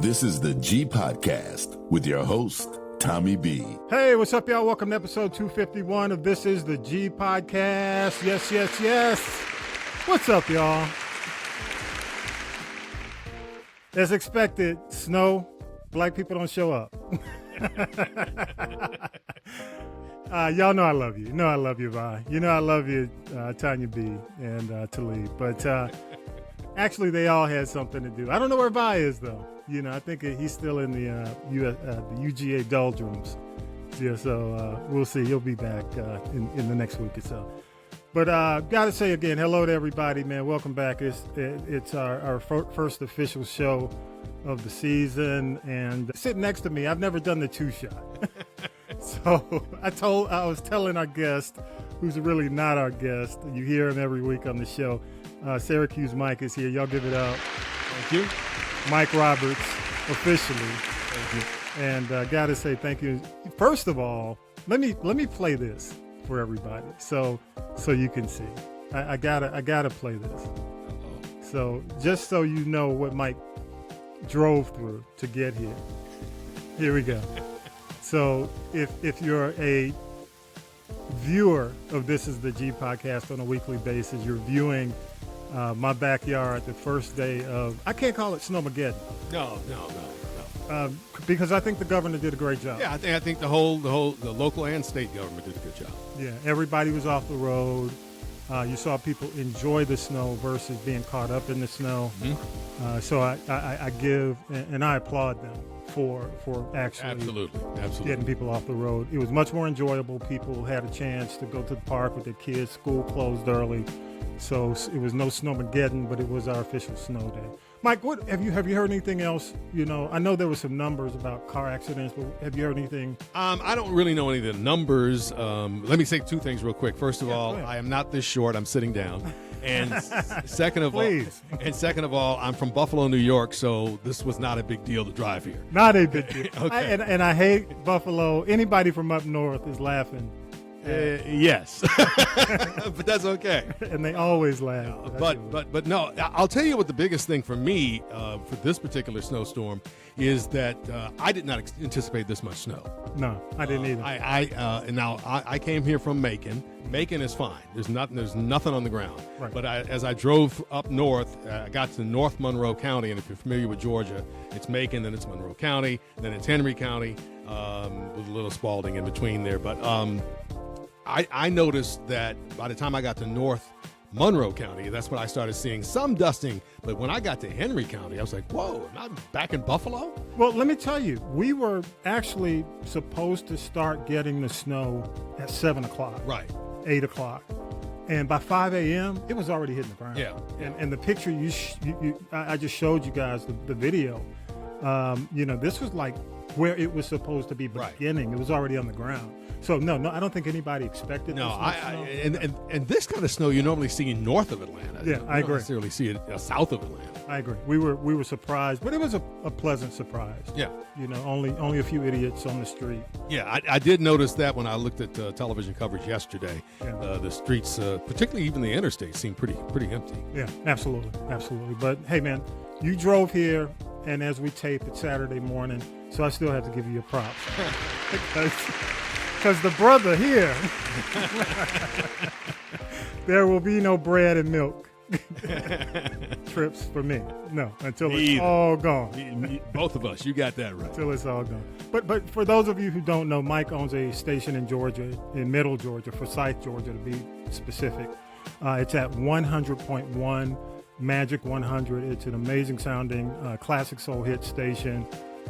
This is the G Podcast with your host, Tommy B. Hey, what's up, y'all? Welcome to episode 251 of This is the G Podcast. Yes. What's up, y'all? As expected, snow, black people don't show up. Y'all know I love you. You know I love you, Vi. You know I love you, Tanya B. and Talib. But actually, they all had something to do. I don't know where Vi is, though. You know, I think he's still in the UGA doldrums. Yeah, so we'll see. He'll be back in the next week or so. But got to say again, hello to everybody, man. Welcome back. It's our first official show of the season. And sitting next to me, I've never done the two-shot. So I was telling our guest, who's really not our guest, you hear him every week on the show, Syracuse Mike is here. Y'all give it up. Thank you. Mike Roberts, officially. Thank you. And got to say thank you. First of all, let me play this for everybody, so you can see. I gotta play this. So just so you know what Mike drove through to get here. Here we go. So if you're a viewer of This is the G Podcast on a weekly basis, you're viewing my backyard the first day of, I can't call it Snowmageddon. No. Because I think the governor did a great job. Yeah, I think the local and state government did a good job. Yeah, everybody was off the road. You saw people enjoy the snow versus being caught up in the snow. Mm-hmm. So I give and I applaud them for actually absolutely getting people off the road. It was much more enjoyable. People had a chance to go to the park with their kids. School closed early, so it was no Snowmageddon, but it was our official snow day. Mike, what have you heard anything else? You know, I know there were some numbers about car accidents, but have you heard anything? I don't really know any of the numbers. Let me say two things real quick. First of all, I am not this short. I'm sitting down. And second of all, I'm from Buffalo, New York, so this was not a big deal to drive here. Not a big deal. Okay. And I hate Buffalo. Anybody from up north is laughing. Yes, but that's okay. And they always laugh. But no, I'll tell you what the biggest thing for me for this particular snowstorm is that I did not anticipate this much snow. No, I didn't either. I came here from Macon. Macon is fine. There's nothing on the ground. Right. But as I drove up north, I got to North Monroe County, and if you're familiar with Georgia, it's Macon, then it's Monroe County, then it's Henry County, with a little Spalding in between there. But I noticed that by the time I got to North Monroe County, that's when I started seeing some dusting. But when I got to Henry County, I was like, whoa, am I back in Buffalo? Well, let me tell you, we were actually supposed to start getting the snow at 7 o'clock. Right. 8 o'clock. And by 5 a.m., it was already hitting the ground. Yeah. And the picture I just showed you guys, the video, this was like where it was supposed to be beginning. Right. It was already on the ground. So no, I don't think anybody expected this. No, and this kind of snow you normally see north of Atlanta. Yeah, I agree. Don't necessarily see it south of Atlanta. I agree. We were surprised, but it was a pleasant surprise. Yeah. You know, only a few idiots on the street. Yeah, I did notice that when I looked at television coverage yesterday. Yeah. The streets, particularly even the interstate, seemed pretty empty. Yeah, absolutely. But hey, man, you drove here, and as we tape, it's Saturday morning, so I still have to give you your props. Because the brother here, there will be no bread and milk trips for me. No, until it's all gone. Both of us, you got that right. Until it's all gone. But for those of you who don't know, Mike owns a station in Georgia, in Middle Georgia, Forsyth, Georgia to be specific. It's at 100.1 Magic 100. It's an amazing sounding classic soul hit station.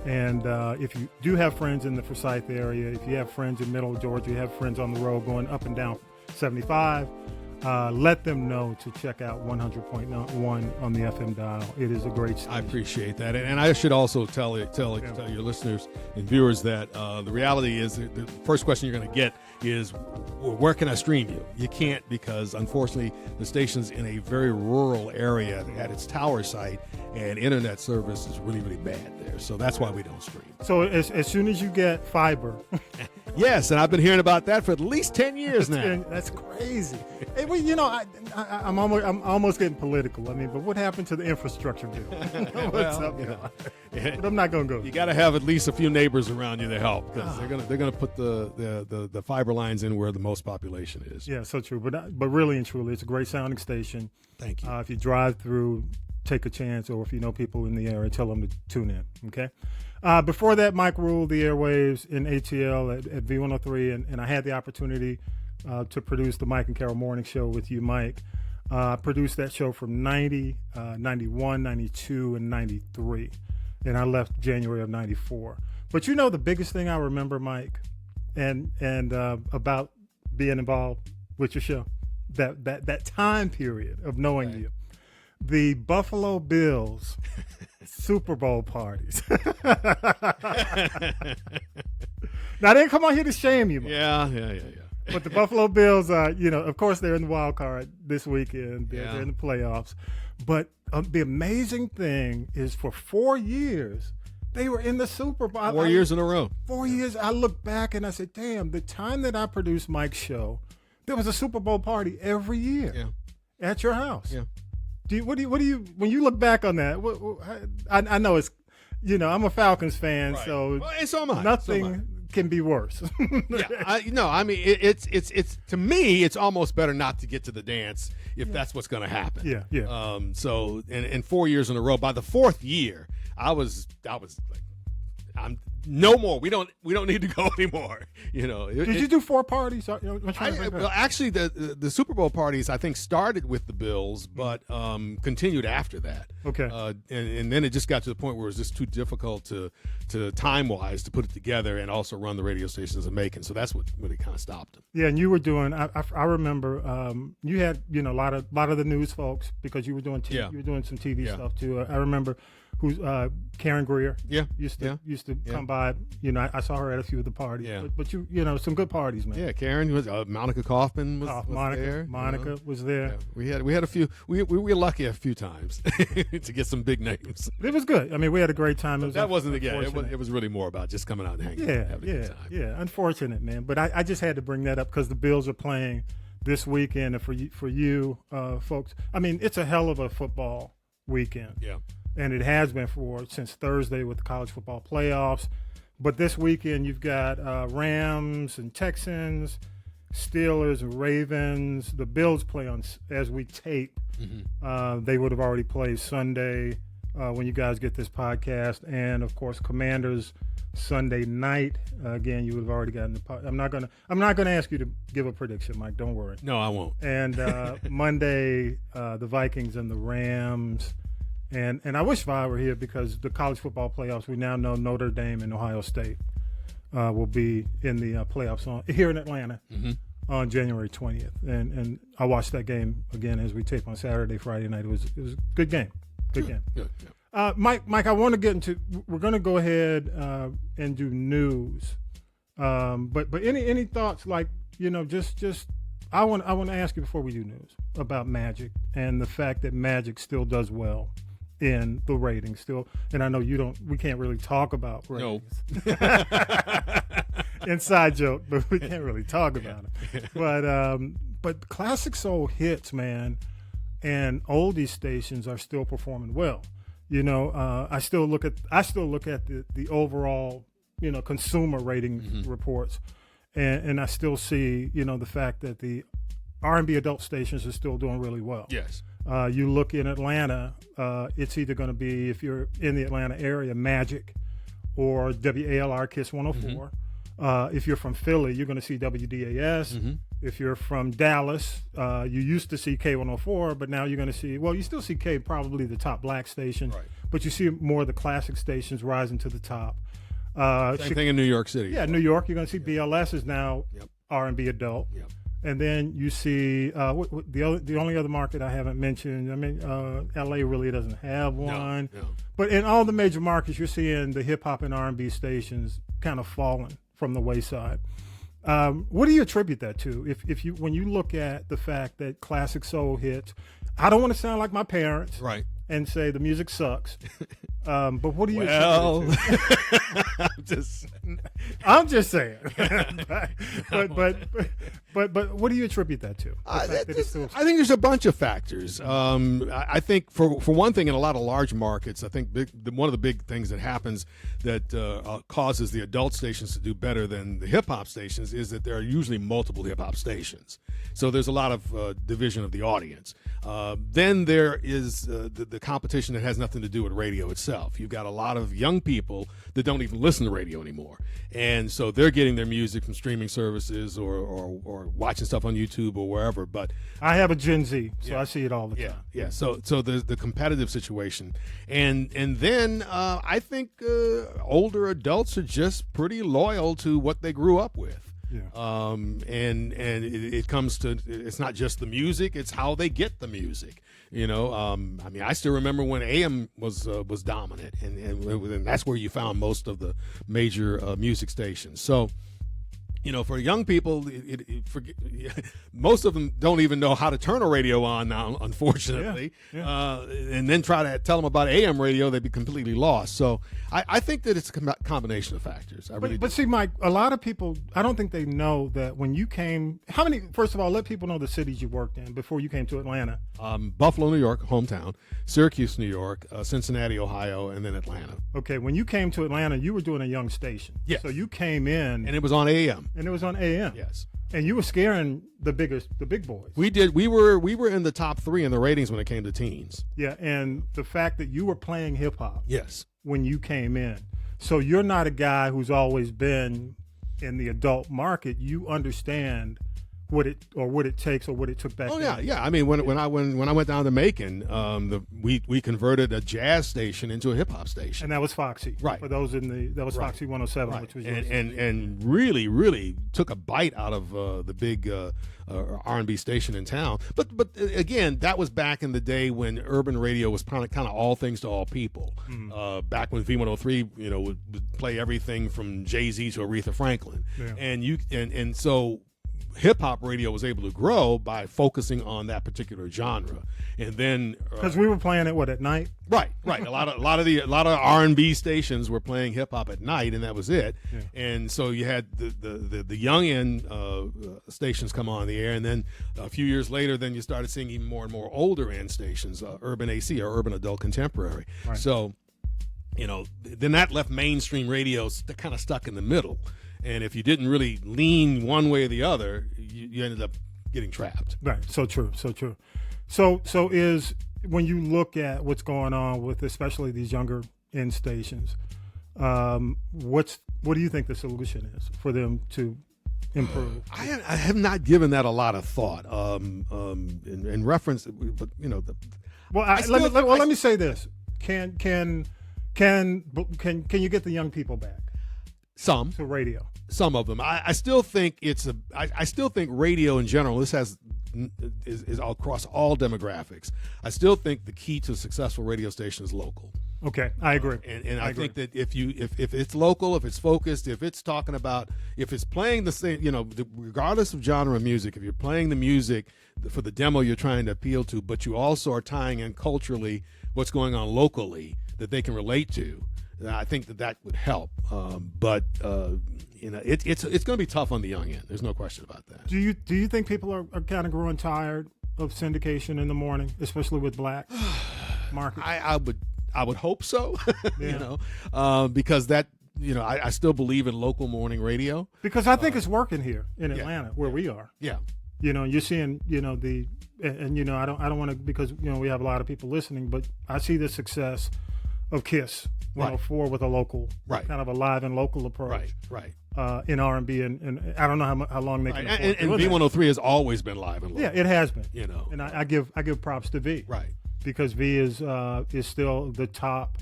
And if you do have friends in the Forsyth area, if you have friends in Middle Georgia, you have friends on the road going up and down 75, let them know to check out 100.1 on the FM dial. It is a great station. I appreciate that. And I should also tell your listeners and viewers that the reality is the first question you're going to get is, where can I stream you? You can't, because unfortunately the station's in a very rural area at its tower site, and internet service is really, really bad there. So that's why we don't stream. So as soon as you get fiber, Yes, and I've been hearing about that for at least 10 years now. That's crazy. Hey, well, you know, I'm almost getting political. I mean, but what happened to the infrastructure bill? What's up, But I'm not going to go. You got to have at least a few neighbors around you to help, because they're gonna put the fiber lines in where the most population is. Yeah, so true. But really and truly, it's a great sounding station. Thank you. If you drive through, take a chance, or if you know people in the area, tell them to tune in. Okay. Before that, Mike ruled the airwaves in ATL at V103, and I had the opportunity to produce the Mike and Carol Morning Show with you, Mike. I produced that show from 90, 91, 92, and 93, and I left January of 94. But you know the biggest thing I remember, Mike, and about being involved with your show, that time period of knowing you, the Buffalo Bills Super Bowl parties. Now, they didn't come out here to shame you, Mike. Yeah. But the Buffalo Bills, of course, they're in the wild card this weekend. They're in the playoffs. But the amazing thing is, for 4 years, they were in the Super Bowl. 4 years in a row. 4 years. I look back and I said, damn, the time that I produced Mike's show, there was a Super Bowl party every year at your house. Yeah. What do you when you look back on that? I know it's, I'm a Falcons fan, right. So so am I. Nothing can be worse. I mean, it's to me, it's almost better not to get to the dance if that's what's going to happen. Yeah. So, and 4 years in a row. By the fourth year, I was like, I'm no more. We don't need to go anymore. Did you do 4 parties? Well, actually, the Super Bowl parties I think started with the Bills, but continued after that. Okay. And then it just got to the point where it was just too difficult to time wise to put it together and also run the radio stations in Macon. So that's what really kind of stopped them. Yeah, and you were doing. I remember you had a lot of the news folks, because you were doing you were doing some TV stuff too. I remember. Who's Karen Greer? Used to come by. I saw her at a few of the parties. Yeah. But you some good parties, man. Yeah, Karen was. Monica Kaufman was there. Monica was there. Yeah. We had a few. We were lucky a few times to get some big names. It was good. I mean, we had a great time. That wasn't the game. It was really more about just coming out and hanging. Having a good time. Yeah. Unfortunate, man. But I just had to bring that up because the Bills are playing this weekend, and for you folks. I mean, it's a hell of a football weekend. Yeah. And it has been since Thursday with the college football playoffs. But this weekend you've got Rams and Texans, Steelers and Ravens. The Bills play on as we tape. Mm-hmm. They would have already played Sunday when you guys get this podcast. And, of course, Commanders Sunday night. Again, you would have already gotten the I'm not gonna ask you to give a prediction, Mike. Don't worry. No, I won't. And Monday, the Vikings and the Rams. And I wish Vi were here, because the college football playoffs, we now know Notre Dame and Ohio State will be in the playoffs here in Atlanta on January 20th. And I watched that game again as we tape on Saturday, Friday night. It was a good game. Good game. Good. Mike, I want to get into. We're going to go ahead and do news. But any thoughts, like, just I want to ask you before we do news about Magic and the fact that Magic still does well in the ratings still. And I know we can't really talk about ratings. No. Inside joke, but we can't really talk about it. But classic soul hits, man, and oldie stations are still performing well. I still look at the overall, consumer rating reports, and I still see, the fact that the R&B adult stations are still doing really well. Yes. You look in Atlanta, it's either going to be, if you're in the Atlanta area, Magic or WALR Kiss 104. If you're from Philly, you're going to see WDAS. Mm-hmm. If you're from Dallas, you used to see K104, but now you're going to see, you still see K, probably the top black station, right, but you see more of the classic stations rising to the top. Same thing in New York City. Yeah, New York, you're going to see BLS is now R&B adult. Yep. And then you see the only other market I haven't mentioned. I mean, LA really doesn't have one. No. But in all the major markets, you're seeing the hip hop and R&B stations kind of falling from the wayside. What do you attribute that to? When you look at the fact that classic soul hits, I don't want to sound like my parents, right, and say the music sucks. But what do you attribute it to? I'm just saying. but what do you attribute that to? I think there's a bunch of factors. I think for one thing, in a lot of large markets, I think one of the big things that happens that causes the adult stations to do better than the hip hop stations is that there are usually multiple hip hop stations. So there's a lot of division of the audience. Then there is the competition that has nothing to do with radio itself. You've got a lot of young people that don't even listen to radio anymore, and so they're getting their music from streaming services or watching stuff on YouTube or wherever. But I have a Gen Z, so I see it all the time. Yeah. So there's the competitive situation, and then I think older adults are just pretty loyal to what they grew up with. Yeah. And it comes to, it's not just the music, it's how they get the music. I mean, I still remember when AM was dominant, and that's where you found most of the major music stations. So, for young people, most of them don't even know how to turn a radio on now, unfortunately. Yeah. And then try to tell them about AM radio, they'd be completely lost. So I think that it's a combination of factors. But see, Mike, a lot of people, I don't think they know that when you came, first of all, let people know the cities you worked in before you came to Atlanta. Buffalo, New York, hometown, Syracuse, New York, Cincinnati, Ohio, and then Atlanta. Okay, when you came to Atlanta, you were doing a young station. Yes. So you came in. And it was on AM. And it was on AM. Yes. And you were scaring the big boys. We did. We were in the top 3 in the ratings when it came to teens. Yeah, and the fact that you were playing hip hop. Yes. When you came in. So you're not a guy who's always been in the adult market. You understand what it takes or what it took back then. Yeah. I mean, when I went down to Macon, we converted a jazz station into a hip hop station, and that was Foxy. Right. For those that was Foxy 107, right. Which was and really took a bite out of the big R&B station in town. But again, that was back in the day when urban radio was kind of all things to all people. Mm-hmm. Back when V103, would play everything from Jay-Z to Aretha Franklin, and so hip hop radio was able to grow by focusing on that particular genre, and then because we were playing it at night, right. A lot of R&B stations were playing hip hop at night, and that was it. Yeah. And so you had the young end stations come on the air, and then a few years later, then you started seeing even more and more older end stations, urban AC or urban adult contemporary. Right. So, then that left mainstream radio kind of stuck in the middle. And if you didn't really lean one way or the other, you ended up getting trapped. Right. So true. So is when you look at what's going on with especially these younger end stations, what do you think the solution is for them to improve? I have not given that a lot of thought. In reference, but let me say this: Can you get the young people back? Some to radio. Some of them. I still think I still think radio in general. This is across all demographics. I still think the key to a successful radio station is local. Okay, I agree. And I think that if it's local, if it's focused, if it's talking about, if it's playing the same, regardless of genre of music, if you're playing the music for the demo you're trying to appeal to, but you also are tying in culturally what's going on locally that they can relate to, I think that would help. But it's going to be tough on the young end. There's no question about that. Do you think people are kind of growing tired of syndication in the morning, especially with black markets? I would hope so. Because that I still believe in local morning radio. Because I think it's working here in Atlanta where we are. Yeah. You're seeing I don't want to, because we have a lot of people listening, but I see the success of KISS 104 with a local, kind of a live and local approach. Right. In R&B, and I don't know how long they can afford and V103 has always been live and local. Yeah, it has been. And I give props to V. Right. Because V is still the top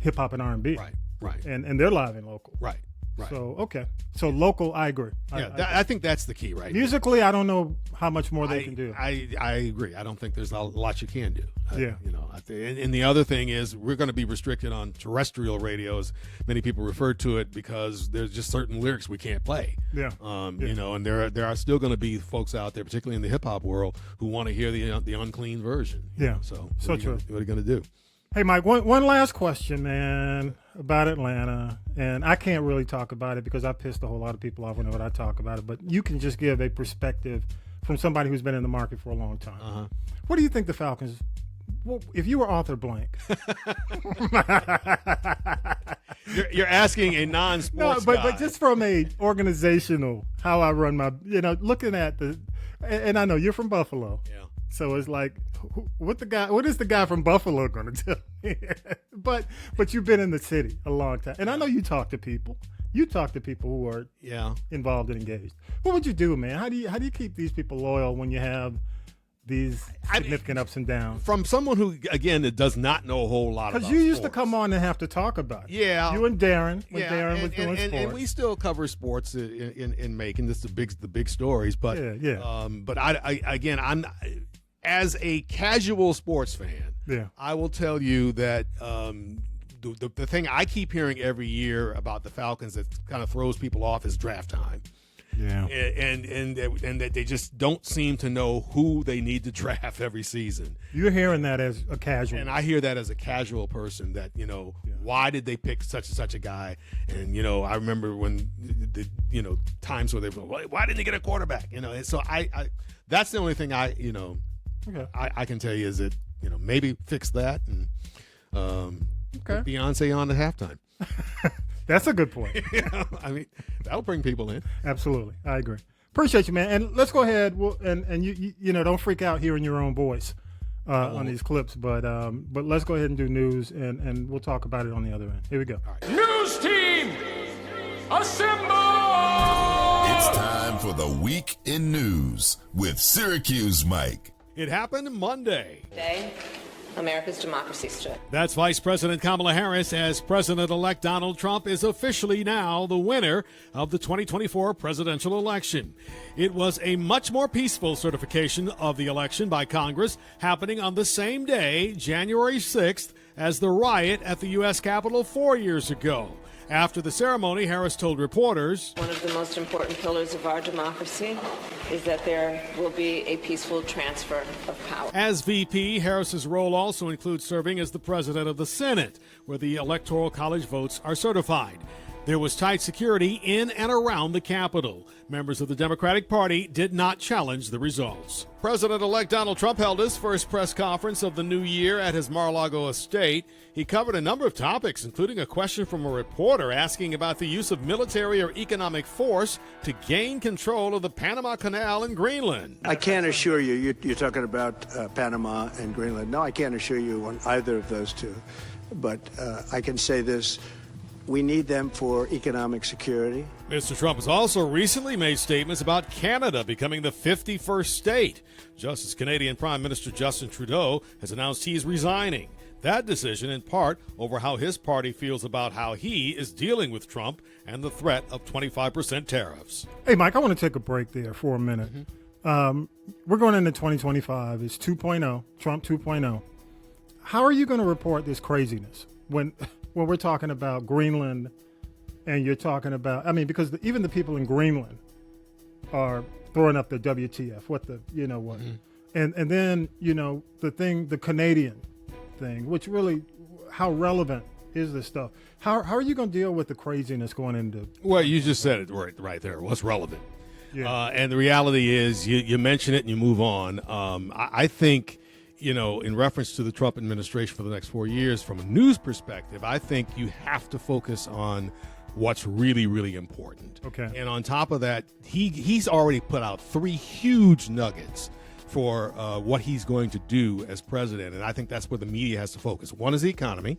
hip hop and R&B. Right. And they're live and local. Right. So okay. So local, I agree. I think that's the key, right? Musically, I don't know how much more they can do. I agree. I don't think there's a lot you can do. Yeah. And the other thing is we're going to be restricted on terrestrial radio, as many people refer to it, because there's just certain lyrics we can't play. Yeah. And there are still going to be folks out there, particularly in the hip hop world, who want to hear the unclean version. Yeah. So true. What are you going to do? Hey, Mike, one last question, man, about Atlanta. And I can't really talk about it because I pissed a whole lot of people off whenever I talk about it. But you can just give a perspective from somebody who's been in the market for a long time. Uh-huh. What do you think the Falcons, if you were Arthur Blank? You're asking a non-sports guy. But just from a organizational, how I run my, looking at and I know you're from Buffalo. Yeah. So it's like, what is the guy from Buffalo going to tell me? but you've been in the city a long time, and I know you talk to people. You talk to people who are involved and engaged. What would you do, man? How do you keep these people loyal when you have these significant ups and downs? From someone who, again, that does not know a whole lot about because you used sports. to come on and have to talk about it. Yeah. You and Darren, when Darren was doing sports. And we still cover sports in Macon. This is the big stories. But but I'm as a casual sports fan, I will tell you that the thing I keep hearing every year about the Falcons that kind of throws people off is draft time. Yeah, and that they just don't seem to know who they need to draft every season. You're hearing that as a casual, and I hear that as a casual person. That why did they pick such and such a guy? And I remember when the times where they were, why didn't they get a quarterback? And so I that's the only thing I can tell you is that maybe fix that and put Beyonce on at halftime. That's a good point. I mean, that'll bring people in. Absolutely. I agree. Appreciate you, man. And let's go ahead and you don't freak out hearing your own voice on these clips, but let's go ahead and do news and we'll talk about it on the other end. Here we go. Right. News team, assemble! It's time for the Week in News with Syracuse Mike. It happened Monday. Today, America's democracy stood. That's Vice President Kamala Harris as President-elect Donald Trump is officially now the winner of the 2024 presidential election. It was a much more peaceful certification of the election by Congress, happening on the same day, January 6th, as the riot at the U.S. Capitol 4 years ago. After the ceremony, Harris told reporters, "One of the most important pillars of our democracy is that there will be a peaceful transfer of power." As VP, Harris's role also includes serving as the president of the Senate, where the Electoral College votes are certified. There was tight security in and around the Capitol. Members of the Democratic Party did not challenge the results. President-elect Donald Trump held his first press conference of the new year at his Mar-a-Lago estate. He covered a number of topics, including a question from a reporter asking about the use of military or economic force to gain control of the Panama Canal in Greenland. I can't assure you, you're talking about Panama and Greenland. No, I can't assure you on either of those two. But I can say this. We need them for economic security. Mr. Trump has also recently made statements about Canada becoming the 51st state. Just as Canadian Prime Minister Justin Trudeau has announced he is resigning. That decision in part over how his party feels about how he is dealing with Trump and the threat of 25% tariffs. Hey, Mike, I want to take a break there for a minute. We're going into 2025. It's 2.0, Trump 2.0. How are you going to report this craziness when we're talking about Greenland and you're talking about, because even the people in Greenland are throwing up the WTF, what. And then, the Canadian thing, which really, how relevant is this stuff? How are you going to deal with the craziness going into? Well, you just said it right there. What's relevant? Yeah. And the reality is you mention it and you move on. I think, in reference to the Trump administration for the next 4 years, from a news perspective, I think you have to focus on what's really, really important. Okay. And on top of that, he's already put out 3 huge nuggets for what he's going to do as president, and I think that's where the media has to focus. One is the economy.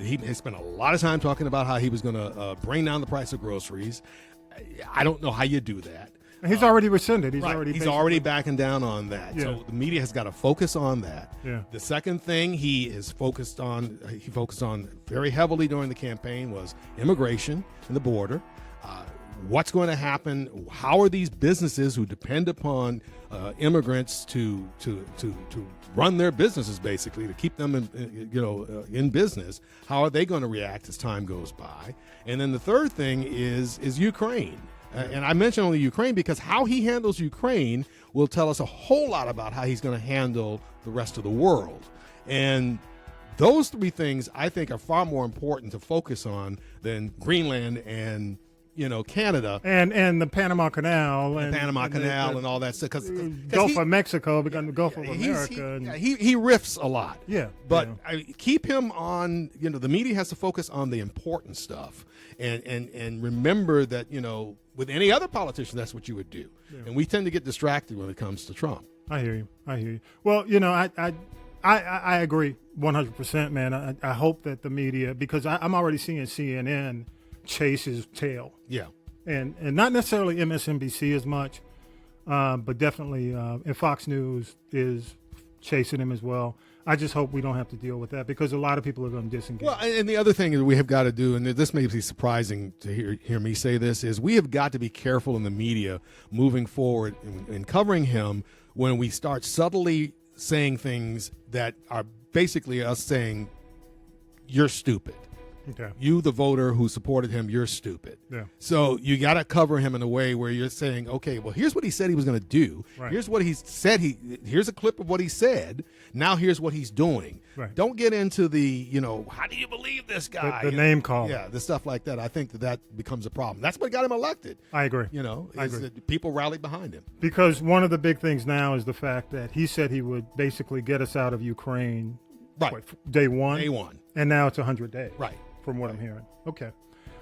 He spent a lot of time talking about how he was going to bring down the price of groceries. I don't know how you do that. He's already rescinded. He's already backing down on that. Yeah. So the media has got to focus on that. Yeah. The second thing he focused on very heavily during the campaign was immigration and the border. What's going to happen? How are these businesses who depend upon immigrants to run their businesses, basically to keep them in business? How are they going to react as time goes by? And then the third thing is Ukraine. And I mention only Ukraine because how he handles Ukraine will tell us a whole lot about how he's going to handle the rest of the world. And Those three things I think are far more important to focus on than Greenland and Canada and the Panama Canal and all that stuff. Because Gulf of Mexico become the Gulf of America. He riffs a lot. Yeah, but keep him on. The media has to focus on the important stuff, and remember that with any other politician, that's what you would do. Yeah. And we tend to get distracted when it comes to Trump. I hear you. Well, I agree 100%, man. I hope that the media, because I'm already seeing CNN chase his tail. Yeah. And not necessarily MSNBC as much, but definitely and Fox News is chasing him as well. I just hope we don't have to deal with that because a lot of people are going to disengage. Well, and the other thing that we have got to do, and this may be surprising to hear me say this, is we have got to be careful in the media moving forward in covering him when we start subtly saying things that are basically us saying, you're stupid. Okay. You, the voter who supported him, you're stupid. Yeah. So you got to cover him in a way where you're saying, okay, well, here's what he said he was going to do. Right. Here's what he said. Here's a clip of what he said. Now here's what he's doing. Right. Don't get into the, how do you believe this guy? The name call. Yeah, the stuff like that. I think that becomes a problem. That's what got him elected. I agree. I agree. That people rallied behind him. Because one of the big things now is the fact that he said he would basically get us out of Ukraine. Right. Day one. Day one. And now it's 100 days. Right. From what I'm hearing. Okay.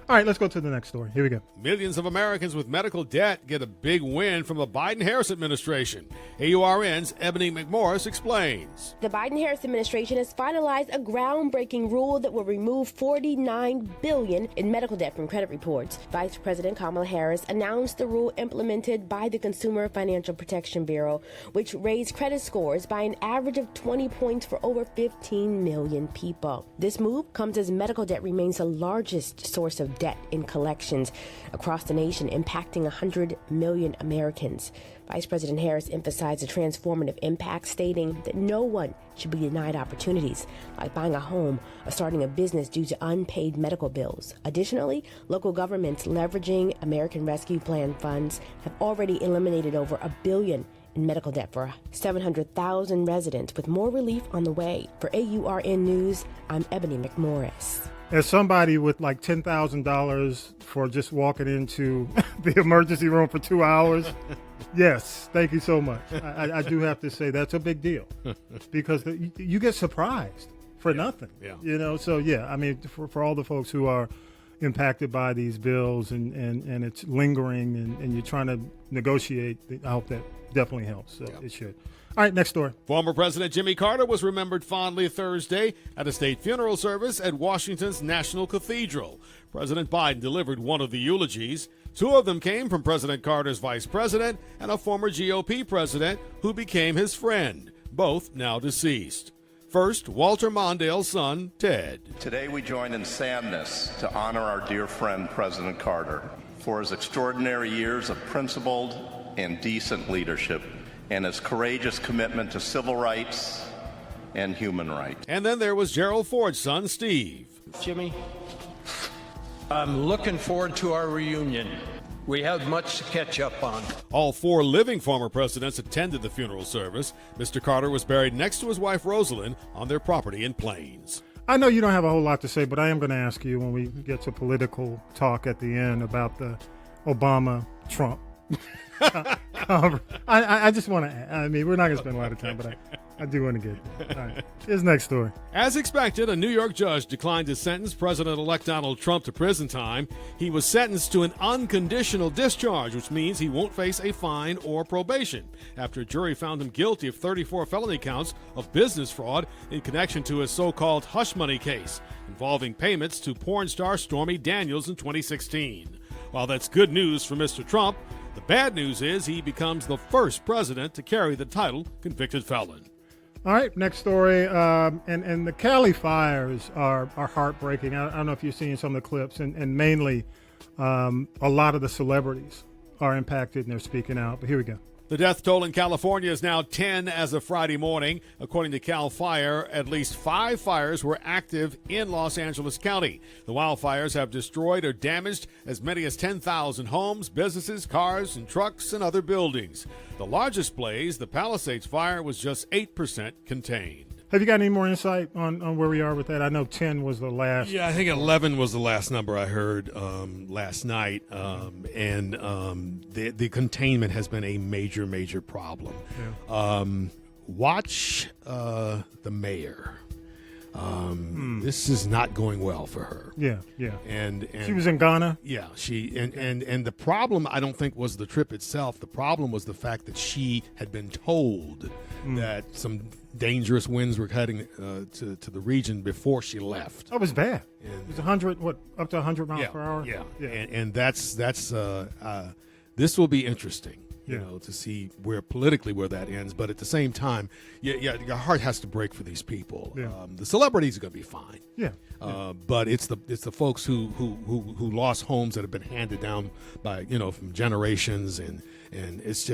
All right, let's go to the next story. Here we go. Millions of Americans with medical debt get a big win from the Biden-Harris administration. AURN's Ebony McMorris explains. The Biden-Harris administration has finalized a groundbreaking rule that will remove $49 billion in medical debt from credit reports. Vice President Kamala Harris announced the rule implemented by the Consumer Financial Protection Bureau, which raised credit scores by an average of 20 points for over 15 million people. This move comes as medical debt remains the largest source of debt in collections across the nation, impacting 100 million Americans. Vice President Harris emphasized the transformative impact, stating that no one should be denied opportunities like buying a home or starting a business due to unpaid medical bills. Additionally, local governments leveraging American Rescue Plan funds have already eliminated over $1 billion in medical debt for 700,000 residents, with more relief on the way. For AURN News, I'm Ebony McMorris. As somebody with like $10,000 for just walking into the emergency room for 2 hours, yes, thank you so much. I do have to say that's a big deal because you get surprised for nothing. Yeah. So yeah, I mean, for all the folks who are impacted by these bills and it's lingering and you're trying to negotiate, I hope that definitely helps. So it should. All right, next story. Former President Jimmy Carter was remembered fondly Thursday at a state funeral service at Washington's National Cathedral. President Biden delivered one of the eulogies. Two of them came from President Carter's vice president and a former GOP president who became his friend, both now deceased. First, Walter Mondale's son, Ted. Today we join in sadness to honor our dear friend, President Carter, for his extraordinary years of principled and decent leadership and his courageous commitment to civil rights and human rights. And then there was Gerald Ford's son, Steve. Jimmy, I'm looking forward to our reunion. We have much to catch up on. All four living former presidents attended the funeral service. Mr. Carter was buried next to his wife, Rosalind, on their property in Plains. I know you don't have a whole lot to say, but I am going to ask you when we get to political talk at the end about the Obama-Trump. I just want to, I mean, we're not going to spend a lot of time, but I do want to get there. All right, here's the next story. As expected, a New York judge declined to sentence President-elect Donald Trump to prison time. He was sentenced to an unconditional discharge, which means he won't face a fine or probation, after a jury found him guilty of 34 felony counts of business fraud in connection to his so-called hush money case involving payments to porn star Stormy Daniels in 2016. While that's good news for Mr. Trump, the bad news is he becomes the first president to carry the title convicted felon. All right, next story. And the Cali fires are heartbreaking. I don't know if you've seen some of the clips, and mainly a lot of the celebrities are impacted and they're speaking out. But here we go. The death toll in California is now 10 as of Friday morning. According to Cal Fire, at least 5 fires were active in Los Angeles County. The wildfires have destroyed or damaged as many as 10,000 homes, businesses, cars, and trucks, and other buildings. The largest blaze, the Palisades fire, was just 8% contained. Have you got any more insight on where we are with that? I know 10 was the last. Yeah, I think 11 was the last number I heard last night, and the containment has been a major problem. Yeah. Watch the mayor. This is not going well for her. Yeah. And she was in Ghana. Yeah, and the problem I don't think was the trip itself. The problem was the fact that she had been told that some dangerous winds were heading to the region before she left. That was bad. It was 100, up to 100 miles per hour? Yeah. And that's this will be interesting, you know, to see politically where that ends. But at the same time, your heart has to break for these people. Yeah. The celebrities are going to be fine. Yeah. But it's the folks who lost homes that have been handed down by, from generations, and it's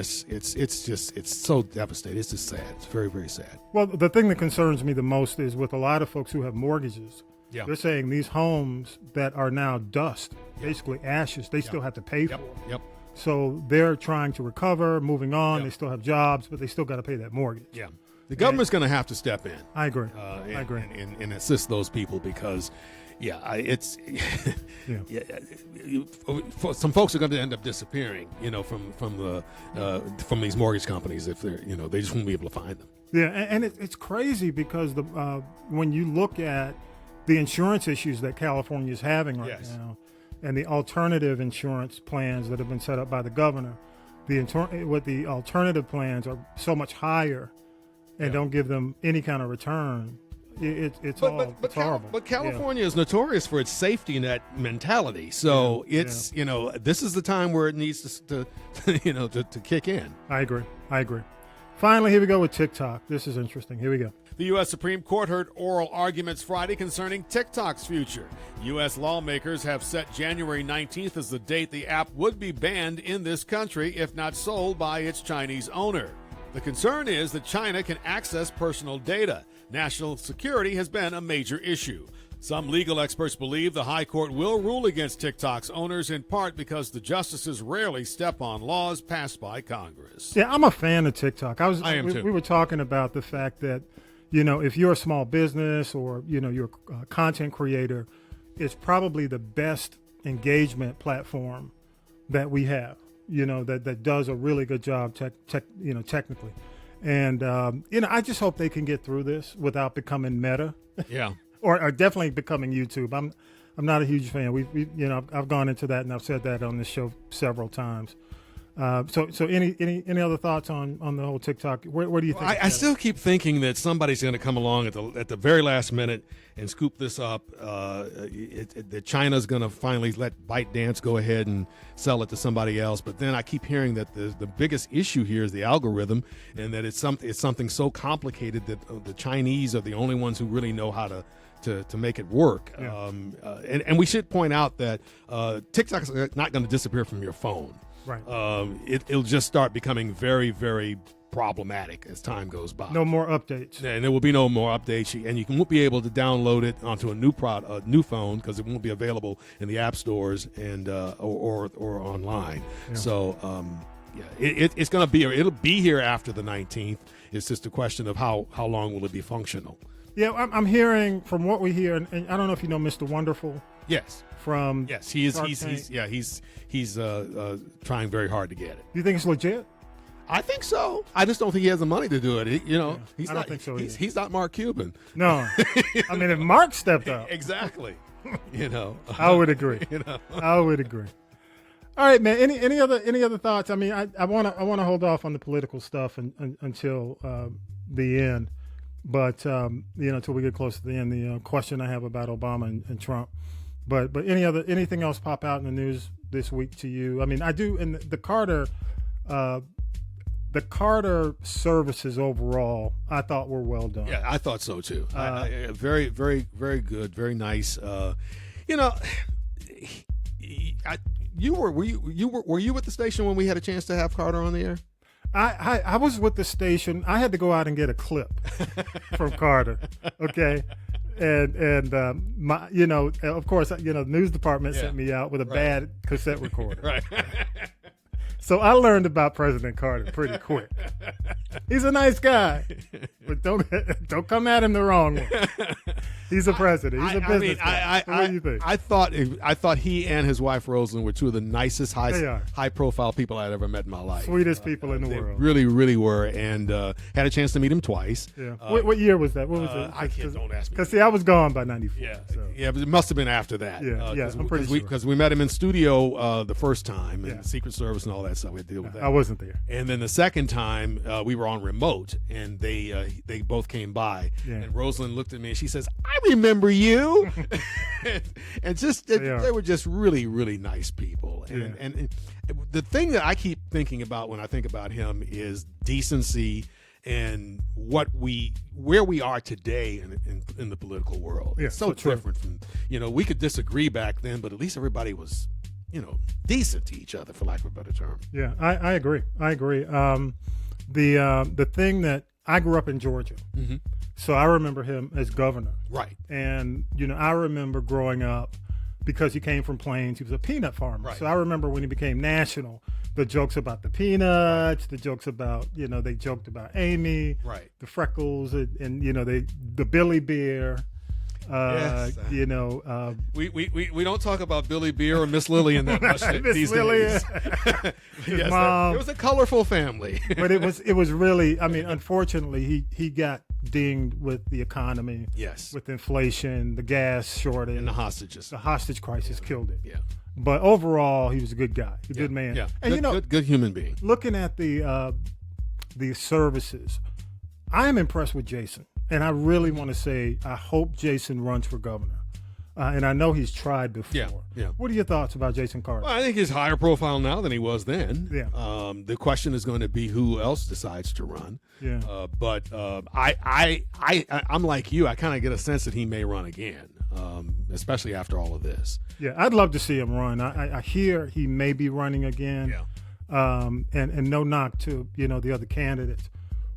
so devastating. It's just sad. It's very, very sad. Well, the thing that concerns me the most is with a lot of folks who have mortgages. Yeah. They're saying these homes that are now dust, basically ashes, they still have to pay for. Yep. So they're trying to recover, moving on. They still have jobs, but they still got to pay that mortgage. Yeah. The government's going to have to step in. I agree. I agree. And assist those people because, some folks are going to end up disappearing, from these mortgage companies if they're, they just won't be able to find them. Yeah, and it's crazy because when you look at the insurance issues that California is having right now, and the alternative insurance plans that have been set up by the governor, what the alternative plans are so much higher and don't give them any kind of return. It's horrible. But California is notorious for its safety net mentality. So it's this is the time where it needs to kick in. I agree. Finally, here we go with TikTok. This is interesting. Here we go. The U.S. Supreme Court heard oral arguments Friday concerning TikTok's future. U.S. lawmakers have set January 19th as the date the app would be banned in this country if not sold by its Chinese owner. The concern is that China can access personal data. National security has been a major issue. Some legal experts believe the High Court will rule against TikTok's owners in part because the justices rarely step on laws passed by Congress. Yeah, I'm a fan of TikTok. I am too. We were talking about the fact that, if you're a small business or, you're a content creator, it's probably the best engagement platform that we have, that does a really good job technically. And, I just hope they can get through this without becoming Meta. Yeah. or definitely becoming YouTube. I'm not a huge fan. I've gone into that and I've said that on this show several times. So any other thoughts on the whole TikTok? Where do you think? I still keep thinking that somebody's going to come along at the very last minute and scoop this up. That China's going to finally let ByteDance go ahead and sell it to somebody else. But then I keep hearing that the biggest issue here is the algorithm, and that it's something so complicated that the Chinese are the only ones who really know how to make it work. Yeah. And we should point out that TikTok's not going to disappear from your phone. Right. It'll just start becoming very, very problematic as time goes by. No more updates. And there will be no more updates, and you won't be able to download it onto a new phone because it won't be available in the app stores and or online. Yeah. So it's going to be, it'll be here after the 19th. It's just a question of how long will it be functional. Yeah, I'm hearing from what we hear, and I don't know if you know Mr. Wonderful. Yes. He's trying very hard to get it. You think it's legit? I think so. I just don't think he has the money to do it. I don't think so either. He's not Mark Cuban. No. I mean, if Mark stepped up. Exactly. I would agree. I would agree. All right, man. Any other thoughts? I mean, I want to hold off on the political stuff until the end. But until we get close to the end, the question I have about Obama and Trump. But anything else pop out in the news this week to you? I mean, I do. And the Carter services overall, I thought were well done. Yeah, I thought so too. Very, very, very good. Very nice. Were you at the station when we had a chance to have Carter on the air? I was with the station. I had to go out and get a clip from Carter. Okay. And of course, the news department sent me out with a bad cassette recorder. Right. So I learned about President Carter pretty quick. He's a nice guy, but don't come at him the wrong way. He's a president. He's a business guy. What do you think? I thought he and his wife Rosalind were two of the nicest, high profile people I'd ever met in my life. Sweetest people in the they world. Really, really were, and had a chance to meet him twice. Yeah. What year was that? What was it? I can't. Don't ask me. Because see, I was gone by '94. Yeah, so. yeah, but it must have been after that. Yeah, I'm pretty sure. Because we met him in studio the first time, and Secret Service and all that stuff. We had to deal with that. I wasn't there. And then the second time, we were on remote, and they both came by. Yeah. And Rosalind looked at me, and she says, "I remember you." and just they were just really, really nice people. And the thing that I keep thinking about when I think about him is decency and where we are today in the political world. Yeah, it's so different from, we could disagree back then, but at least everybody was, decent to each other, for lack of a better term. Yeah, I agree. The thing that I grew up in Georgia, so I remember him as governor. Right. And, I remember growing up, because he came from Plains, he was a peanut farmer. Right. So I remember when he became national, the jokes about the peanuts, the jokes about, they joked about Amy, right, the freckles, and the Billy Beer. Yes. We don't talk about Billy Beer or Miss Lillian that much these days. Yes, mom. It was a colorful family. But it was really, unfortunately, he got dinged with the economy. Yes. With inflation, the gas shortage. And the hostages. The hostage crisis killed it. Yeah. But overall, he was a good guy, a good man. Yeah. And good human being. Looking at the services, I am impressed with Jason. And I really want to say, I hope Jason runs for governor. And I know he's tried before. Yeah. What are your thoughts about Jason Carter? Well, I think he's higher profile now than he was then. Yeah. The question is going to be who else decides to run. Yeah. But I'm like you. I kind of get a sense that he may run again, especially after all of this. Yeah, I'd love to see him run. I hear he may be running again. Yeah. And no knock to the other candidates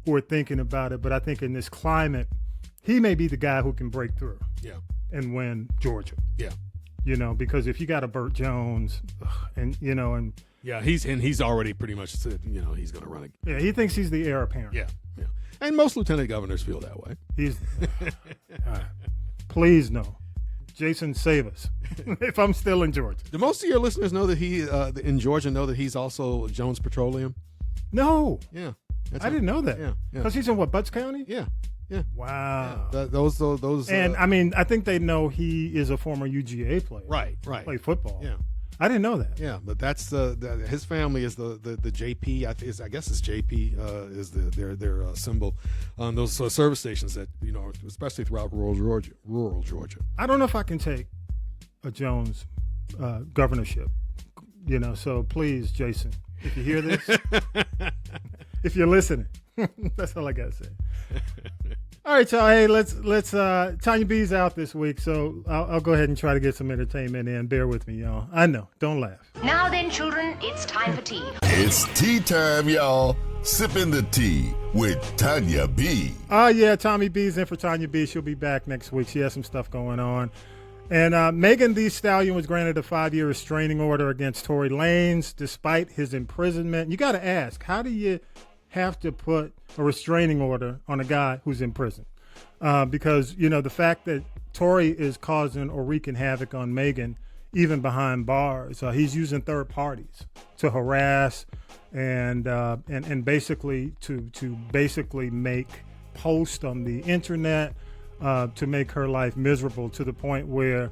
who are thinking about it, but I think in this climate, he may be the guy who can break through. Yeah. And win Georgia. Yeah. Because if you got a Burt Jones, and yeah, he's already pretty much said he's going to run again. Yeah, he thinks he's the heir apparent. Yeah. And most lieutenant governors feel that way. He's please no, Jason, save us. If I'm still in Georgia. Do most of your listeners know that he in Georgia know that he's also Jones Petroleum? No. Yeah. I didn't know that. Yeah. Because he's in what, Butts County? Yeah. Wow. Yeah. Those. And I think they know he is a former UGA player. Right. Played football. Yeah. I didn't know that. Yeah, but that's his family is the JP. I guess it's JP is their symbol on those service stations that especially throughout rural Georgia. I don't know if I can take a Jones governorship. So please, Jason, if you hear this, if you're listening, that's all I gotta say. All right, y'all. Hey, let's. Tanya B's out this week, so I'll go ahead and try to get some entertainment in. Bear with me, y'all. I know. Don't laugh. Now then, children, it's time for tea. It's tea time, y'all. Sipping the tea with Tanya B. Yeah, Tommy B's in for Tanya B. She'll be back next week. She has some stuff going on. And Megan Thee Stallion was granted a 5-year restraining order against Tory Lanez despite his imprisonment. You got to ask, how do you have to put a restraining order on a guy who's in prison? Because, the fact that Tory is causing or wreaking havoc on Megan, even behind bars, he's using third parties to harass and basically to basically make posts on the internet to make her life miserable, to the point where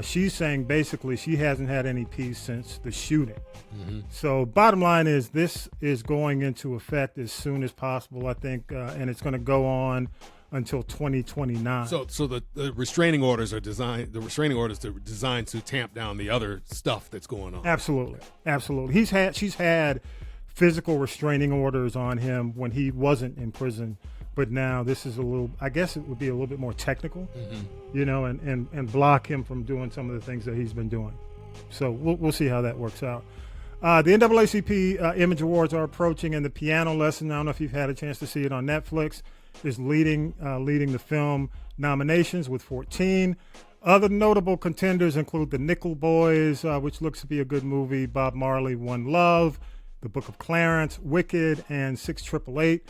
she's saying basically she hasn't had any peace since the shooting. Mm-hmm. So bottom line is this is going into effect as soon as possible, I think, and it's going to go on until 2029. So the restraining orders are designed. The restraining orders are designed to tamp down the other stuff that's going on. Absolutely. She's had physical restraining orders on him when he wasn't in prison. But now this is I guess it would be a little bit more technical, and block him from doing some of the things that he's been doing. So we'll see how that works out. The NAACP Image Awards are approaching, and The Piano Lesson, I don't know if you've had a chance to see it on Netflix, is leading the film nominations with 14. Other notable contenders include The Nickel Boys, which looks to be a good movie, Bob Marley, One Love, The Book of Clarence, Wicked, and 6888.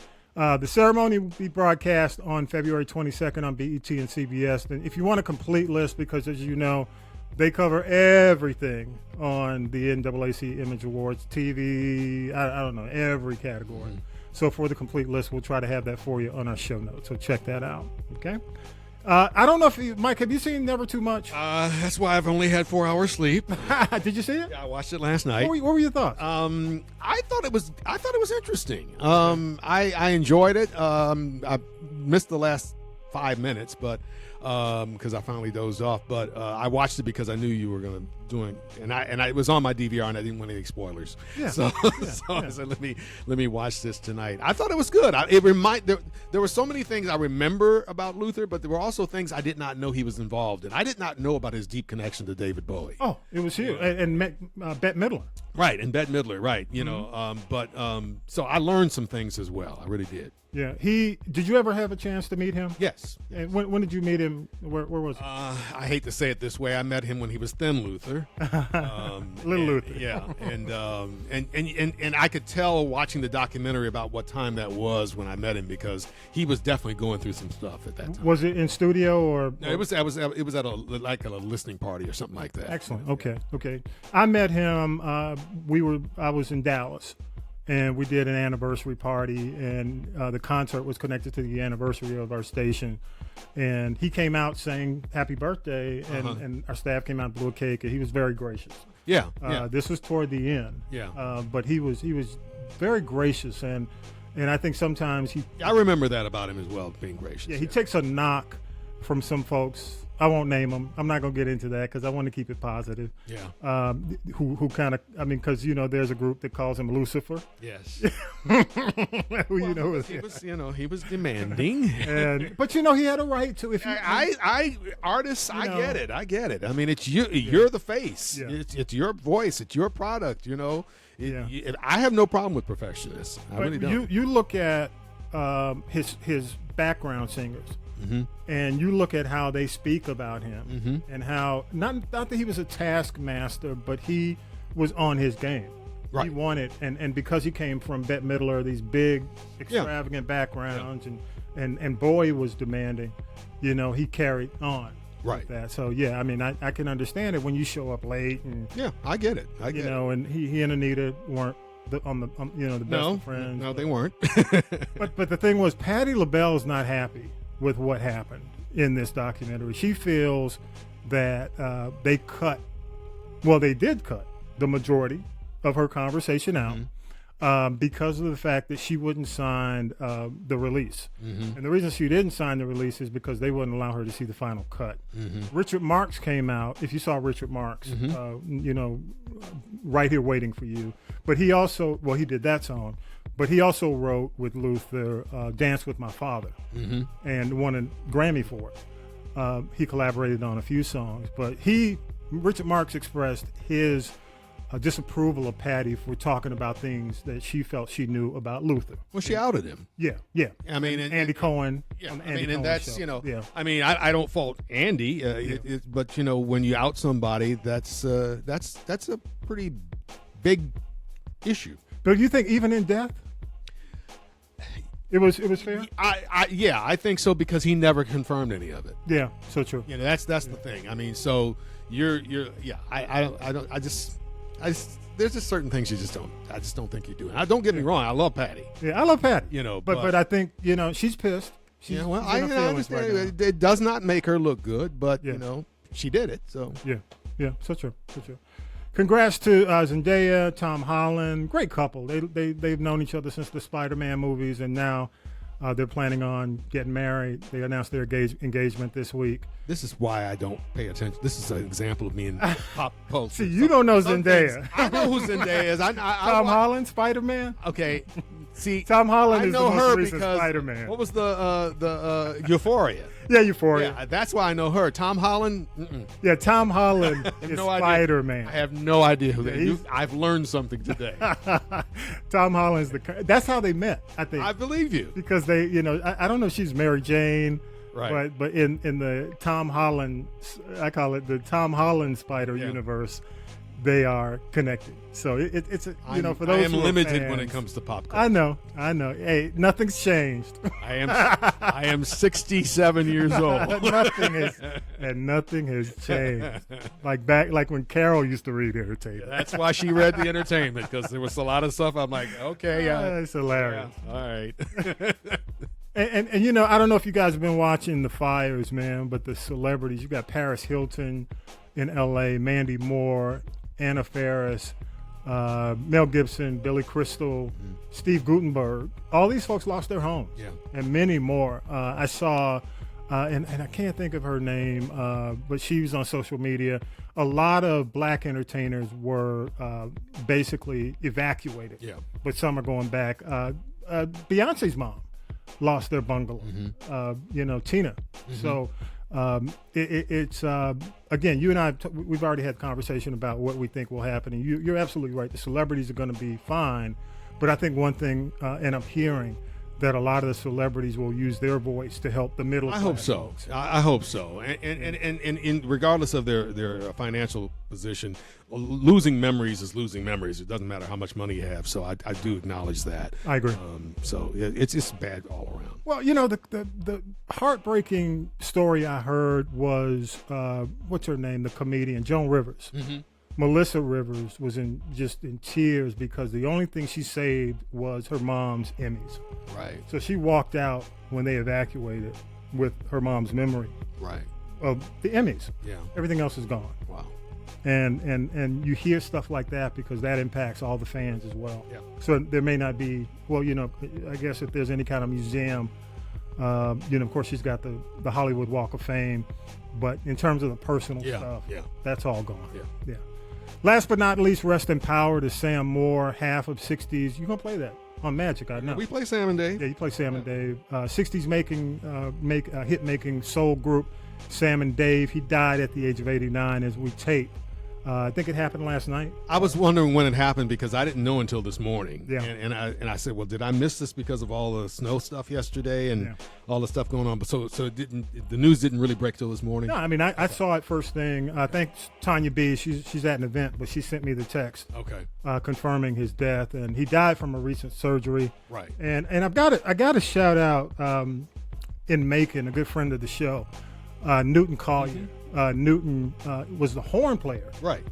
The ceremony will be broadcast on February 22nd on BET and CBS. And if you want a complete list, because as you know, they cover everything on the NAAC Image Awards, TV, I don't know, every category. So for the complete list, we'll try to have that for you on our show notes. So check that out, okay? I don't know if Mike, have you seen Never Too Much? That's why I've only had 4 hours sleep. Did you see it? Yeah, I watched it last night. What were your thoughts? I thought it was interesting. I enjoyed it. I missed the last 5 minutes, but because I finally dozed off. But I watched it because I knew you were going to do it, and it was on my DVR, and I didn't want any spoilers. Yeah. So I said, let me watch this tonight. I thought it was good. There were so many things I remember about Luther, but there were also things I did not know he was involved in. I did not know about his deep connection to David Bowie. Oh, it was huge, and Bette Midler. Right, and Bette Midler, right? You know, so I learned some things as well. I really did. Yeah, did you ever have a chance to meet him? Yes. And when did you meet him? Where was it? I hate to say it this way. I met him when he was Thin Luther, Little Luther. Yeah, and I could tell watching the documentary about what time that was when I met him, because he was definitely going through some stuff at that time. Was it in studio or? No, it was at a listening party or something like that. Excellent. Okay. I met him. I was in Dallas. And we did an anniversary party, and the concert was connected to the anniversary of our station. And he came out saying happy birthday, and our staff came out and blew a cake, and he was very gracious. Yeah. This was toward the end. Yeah. But he was very gracious, and I think sometimes I remember that about him as well, being gracious. Yeah, he takes a knock from some folks. I won't name them. I'm not going to get into that because I want to keep it positive. Yeah. Who kind of, because, there's a group that calls him Lucifer. Yes. He was demanding. But he had a right to. If artists, I get it. I mean, it's you. You're the face. Yeah. It's your voice. It's your product. I have no problem with perfectionists. I really don't. You look at his background singers. Mm-hmm. And you look at how they speak about him, and how not that he was a taskmaster, but he was on his game. Right. He wanted, and because he came from Bette Midler, these big, extravagant backgrounds, and Bowie was demanding, he carried on. Right. With that. So I can understand it when you show up late, and I get it. I get it. And he and Anita weren't the best of friends. No, they weren't. but the thing was, Patti LaBelle's not happy with what happened in this documentary. She feels that they did cut the majority of her conversation out because of the fact that she wouldn't sign the release. And the reason she didn't sign the release is because they wouldn't allow her to see the final cut. Richard Marx came out. If you saw Richard Marx, Right Here Waiting for You. But he also, he did that song. But he also wrote with Luther Dance with My Father and won a Grammy for it. He collaborated on a few songs. But Richard Marx expressed his disapproval of Patti for talking about things that she felt she knew about Luther. Well, she outed him. Yeah. I mean, Andy Cohen. Yeah, and that's show. I mean, I don't fault Andy, but when you out somebody, that's a pretty big issue. But you think even in death, it was fair? I think so, because he never confirmed any of it. Yeah, so true. That's the thing. I mean, so there's just certain things I just don't think you do. Don't get me wrong, I love Patti. Yeah, I love Patti. But I think she's pissed. I understand. Right, it does not make her look good, but she did it. So yeah, so true. Congrats to Zendaya, Tom Holland, great couple. They've known each other since the Spider-Man movies, and now they're planning on getting married. They announced their engagement this week. This is why I don't pay attention. This is an example of me in pop culture. See, you don't know Zendaya. I know who Zendaya is. Tom Holland, Spider-Man. Okay, see, Tom Holland is the know most her recent because Spider-Man. What was the Euphoria? Yeah, Euphoria. Yeah, that's why I know her. Tom Holland. Yeah, Tom Holland is Spider-Man. I have no idea who that is. I've learned something today. Tom Holland's that's how they met, I think. I believe you. Because they, I don't know if she's Mary Jane, right? But in the Tom Holland, I call it the Tom Holland Spider universe, they are connected. So it's for those I am who are limited fans, when it comes to pop culture. I know. Hey, nothing's changed. I am 67 years old. nothing has changed. Like when Carol used to read Entertainment. That's why she read the Entertainment, because there was a lot of stuff. I'm like, okay, yeah, it's hilarious. Yeah, all right. And I don't know if you guys have been watching the fires, man, but the celebrities, you got Paris Hilton in L.A., Mandy Moore, Anna Faris, Mel Gibson, Billy Crystal, Steve Guttenberg. All these folks lost their homes, and many more. I saw, and I can't think of her name, but she was on social media. A lot of black entertainers were basically evacuated, but some are going back. Beyonce's mom lost their bungalow, Tina. So it's again, you and I, we've already had a conversation about what we think will happen, and you're absolutely right. The celebrities are going to be fine, but I think one thing, and I'm hearing that a lot of the celebrities will use their voice to help the middle class. I hope so. I hope so. And regardless of their financial position, losing memories is losing memories. It doesn't matter how much money you have. So I do acknowledge that. I agree. So it's just bad all around. Well, the heartbreaking story I heard was, what's her name, the comedian, Joan Rivers. Mm-hmm. Melissa Rivers was in tears because the only thing she saved was her mom's Emmys. Right. So she walked out when they evacuated with her mom's memory. Right. Of the Emmys. Yeah. Everything else is gone. Wow. And you hear stuff like that because that impacts all the fans as well. Yeah. So there may not be, I guess if there's any kind of museum, of course she's got the Hollywood Walk of Fame, but in terms of the personal stuff, that's all gone. Yeah. Last but not least, rest in power to Sam Moore, half of 60s. You're going to play that on Magic, I know. We play Sam and Dave. Yeah, you play Sam and Dave. 60s hit-making soul group, Sam and Dave. He died at the age of 89 as we tape. I think it happened last night. I was wondering when it happened because I didn't know until this morning. Yeah. And I said, well, did I miss this because of all the snow stuff yesterday and all the stuff going on? But so it didn't. The news didn't really break till this morning. No, I mean I saw it first thing. I think Tanya B. She's at an event, but she sent me the text. Okay. Confirming his death, and he died from a recent surgery. Right. And I got to shout out in Macon, a good friend of the show, Newton Collier. Mm-hmm. Newton was the horn player, right,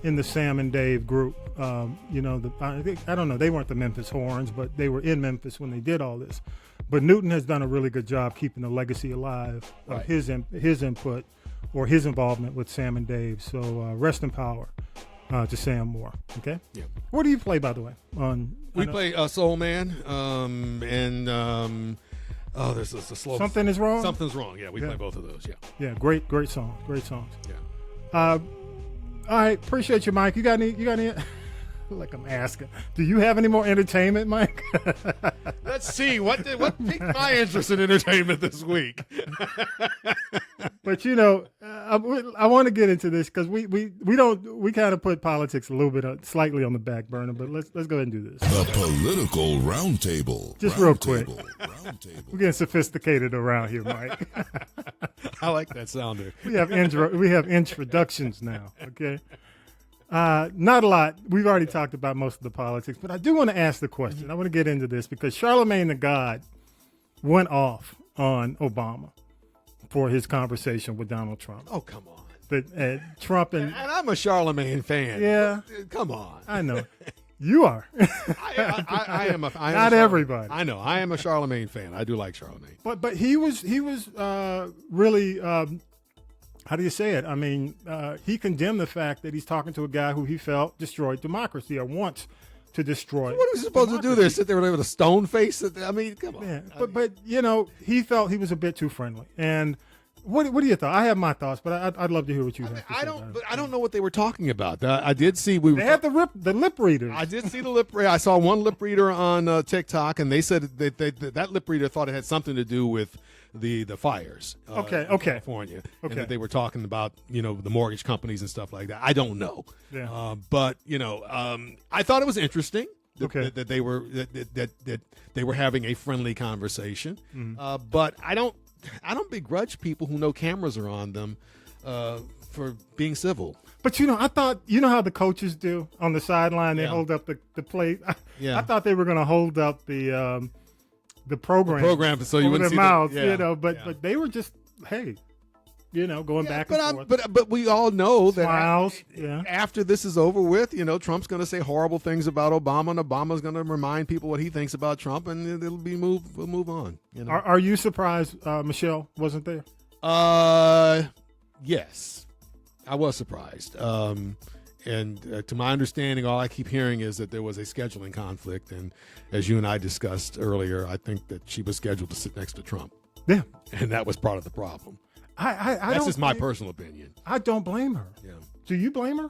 in the Sam and Dave group. I don't know, they weren't the Memphis Horns, but they were in Memphis when they did all this. But Newton has done a really good job keeping the legacy alive of his input or his involvement with Sam and Dave. So rest in power to Sam Moore. Okay. Yeah. What do you play, by the way? We play Soul Man, oh, there's a slow. Something is wrong. Something's wrong. Yeah, we play both of those. Yeah. Yeah, great songs. Great songs. Yeah. All right, appreciate you, Mike. You got any? Like I'm asking. Do you have any more entertainment, Mike? Let's see what piqued my interest in entertainment this week. But I want to get into this because we kind of put politics a little bit slightly on the back burner. But let's go ahead and do this. The Political Roundtable. Just real quick. We're getting sophisticated around here, Mike. I like that sounder. We have introductions now. Okay. Not a lot. We've already talked about most of the politics, but I do want to ask the question. I want to get into this because Charlemagne the God went off on Obama for his conversation with Donald Trump. Oh, come on. But Trump and I'm a Charlemagne fan. Yeah. Come on. I know. You are. I am not everybody. I know. I am a Charlemagne fan. I do like Charlemagne. But he was really how do you say it? I mean, he condemned the fact that he's talking to a guy who he felt destroyed democracy or wants to destroy. What are we supposed to do there? Sit there with a stone face? I mean, come on. Yeah, but he felt he was a bit too friendly. And what are your thoughts? I have my thoughts, but I'd love to hear what you have to say. I don't know what they were talking about. I did see they had the lip readers. I did see the lip reader. I saw one lip reader on TikTok, and they said that lip reader thought it had something to do with the fires in California, and that they were talking about the mortgage companies and stuff like that. I don't know, but I thought it was interesting that they were having a friendly conversation. Mm-hmm. But I don't begrudge people who know cameras are on them for being civil. But I thought, how the coaches do on the sideline, they hold up the plate. I thought they were going to hold up the program so you wouldn't their see mouths, but they were going back and forth. But we all know that Smiles, after this is over with, Trump's going to say horrible things about Obama, and Obama's going to remind people what he thinks about Trump, and we'll move on. Are you surprised Michelle wasn't there? Yes, I was surprised. And to my understanding, all I keep hearing is that there was a scheduling conflict. And as you and I discussed earlier, I think that she was scheduled to sit next to Trump. Yeah. And that was part of the problem. That's just my personal opinion. I don't blame her. Yeah. Do you blame her?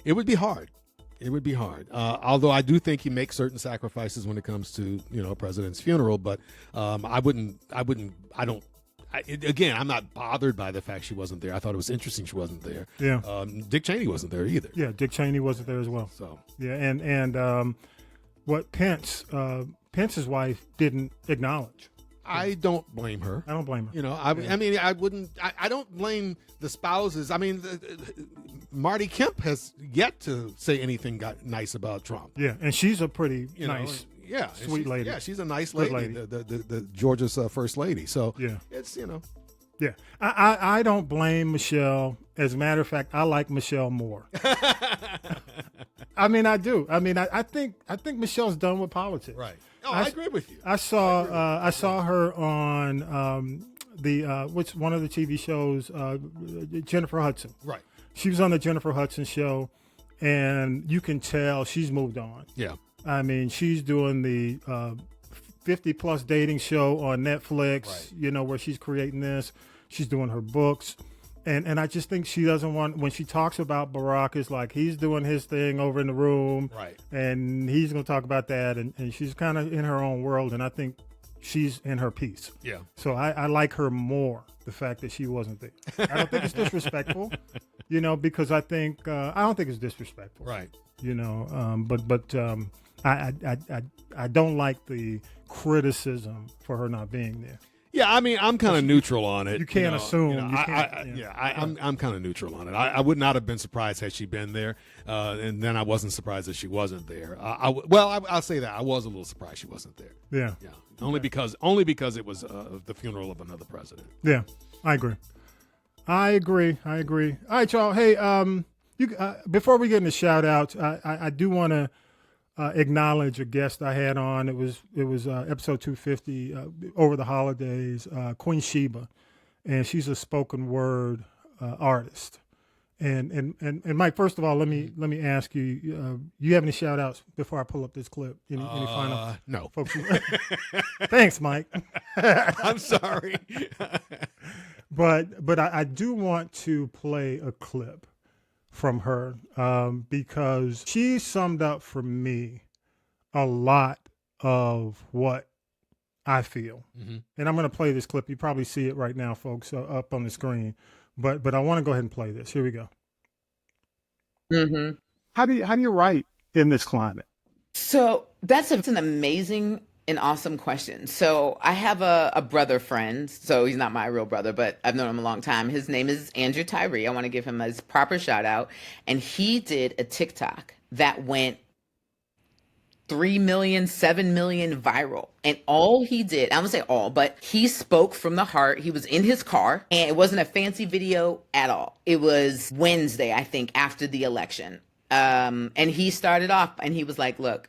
It would be hard. It would be hard. Although I do think you make certain sacrifices when it comes to, a president's funeral. But I'm not bothered by the fact she wasn't there. I thought it was interesting she wasn't there. Yeah. Dick Cheney wasn't there either. Yeah, Dick Cheney wasn't there as well. So yeah, and what Pence's wife didn't acknowledge. I don't blame her. I don't blame her. I mean, I wouldn't. I don't blame the spouses. I mean, Marty Kemp has yet to say anything nice about Trump. Yeah, and she's a pretty nice. Yeah, sweet lady. Yeah, she's a nice lady. The Georgia's first lady. So yeah, it's Yeah, I don't blame Michelle. As a matter of fact, I like Michelle more. I mean, I do. I mean, I think Michelle's done with politics. Right. Oh, I agree with you. I saw her on one of the TV shows, Jennifer Hudson. Right. She was on the Jennifer Hudson show, and you can tell she's moved on. Yeah. I mean, she's doing the 50-plus dating show on Netflix, right. Where she's creating this. She's doing her books. And I just think she doesn't want, when she talks about Barack, it's like he's doing his thing over in the room. Right. And he's going to talk about that. And she's kind of in her own world. And I think she's in her piece. Yeah. So I like her more, the fact that she wasn't there. I don't think it's disrespectful, because I don't think it's disrespectful. Right. But I don't like the criticism for her not being there. Yeah, I mean, I'm kind of neutral on it. You can't assume. I'm kind of neutral on it. I would not have been surprised had she been there, and then I wasn't surprised that she wasn't there. I'll say that I was a little surprised she wasn't there. Yeah, yeah. Only because it was the funeral of another president. Yeah, I agree. All right, y'all. Hey, before we get into shout outs, I do want to acknowledge a guest I had on. It was episode 250 over the holidays, Queen Sheba, and she's a spoken word artist. And Mike, first of all, let me ask you, you have any shout outs before I pull up this clip? Any final? No. Folks, thanks, Mike. I'm sorry. But I do want to play a clip from her because she summed up for me a lot of what I feel. Mm-hmm. And I'm going to play this clip. You probably see it right now, folks, up on the screen. But I want to go ahead and play this. Here we go. Mm-hmm. How do you write in this climate? So that's an amazing and awesome question. So I have a brother friend. So he's not my real brother, but I've known him a long time. His name is Andrew Tyree. I want to give him his proper shout out. And he did a TikTok that went 3 million, 7 million viral. And all he did, I won't say all, but he spoke from the heart. He was in his car, and it wasn't a fancy video at all. It was Wednesday, I think, after the election. And he started off and he was like, look,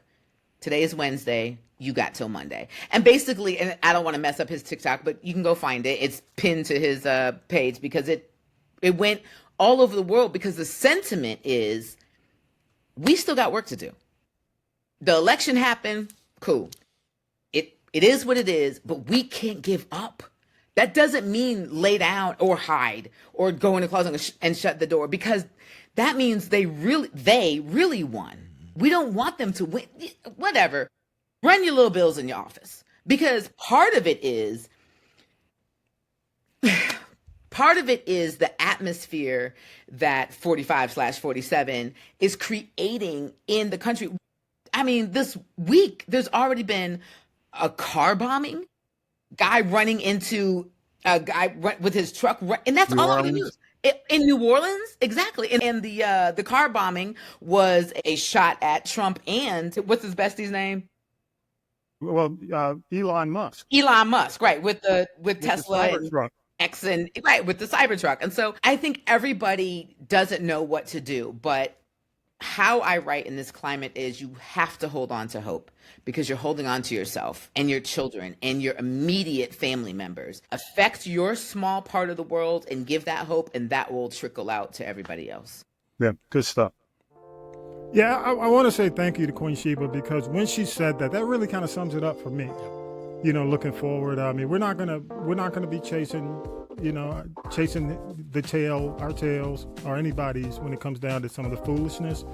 today is Wednesday. You got till Monday. And basically, and I don't want to mess up his TikTok, but you can go find it. It's pinned to his page because it went all over the world because the sentiment is we still got work to do. The election happened. Cool. It is what it is, but we can't give up. That doesn't mean lay down or hide or go in the closet and shut the door, because that means they really won. We don't want them to win. Whatever. Run your little bills in your office, because part of it is the atmosphere that 45/47 is creating in the country. I mean, this week, there's already been a car bombing, guy running into A guy went with his truck, and that's all over the news. In New Orleans, exactly. And the car bombing was a shot at Trump and what's his bestie's name? Well, Elon Musk. Elon Musk, right? With Tesla the Cybertruck. X and right with the Cybertruck. And so I think everybody doesn't know what to do, but how I write in this climate is you have to hold on to hope, because you're holding on to yourself and your children and your immediate family members. Affect your small part of the world and give that hope, and that will trickle out to everybody else. Yeah, good stuff. Yeah, I want to say thank you to Queen Sheba, because when she said that really kind of sums it up for me. You know, looking forward. I mean, we're not gonna be chasing our tails or anybody's when it comes down to some of the foolishness.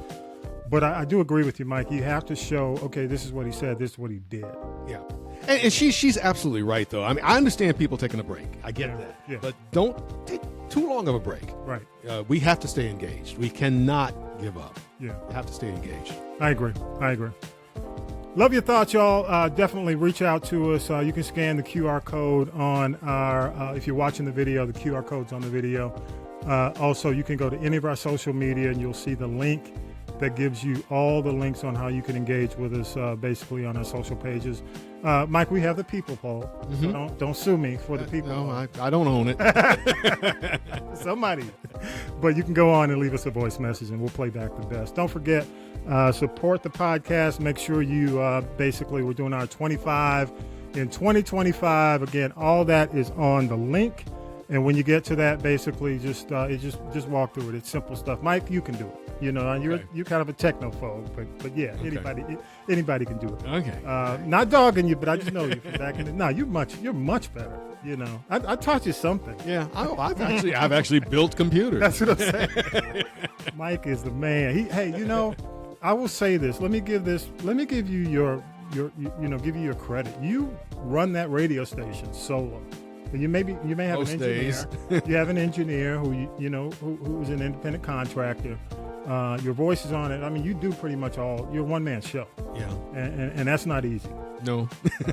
But I do agree with you, Mike. You have to show, okay, this is what he said, this is what he did. Yeah. And she's absolutely right, though. I mean, I understand people taking a break. I get that. Yeah. But don't take too long of a break. Right. We have to stay engaged. We cannot give up. Yeah. We have to stay engaged. I agree. Love your thoughts, y'all. Definitely reach out to us. You can scan the QR code on our, if you're watching the video, the QR code's on the video. Also, you can go to any of our social media and you'll see the link that gives you all the links on how you can engage with us, basically on our social pages. Mike, we have the people poll. Mm-hmm. So don't sue me for the people. No, I don't own it. Somebody. But you can go on and leave us a voice message and we'll play back the best. Don't forget, support the podcast. Make sure you basically, we're doing our 25 in 2025. Again, all that is on the link. And when you get to that, basically just walk through it. It's simple stuff. Mike, you can do it. You know, you're kind of a technophobe, but yeah, anybody can do it. Okay. Not dogging you, but I just know you from back in the. No, you're much better. You know, I taught you something. Yeah, I've actually built computers. That's what I'm saying. Mike is the man. Hey, you know, I will say this. Let me give you your give you your credit. You run that radio station solo. You may have Most an engineer. days. You have an engineer who's an independent contractor. Your voice is on it. I mean, you do pretty much all. You're a one-man show. Yeah. And that's not easy. No.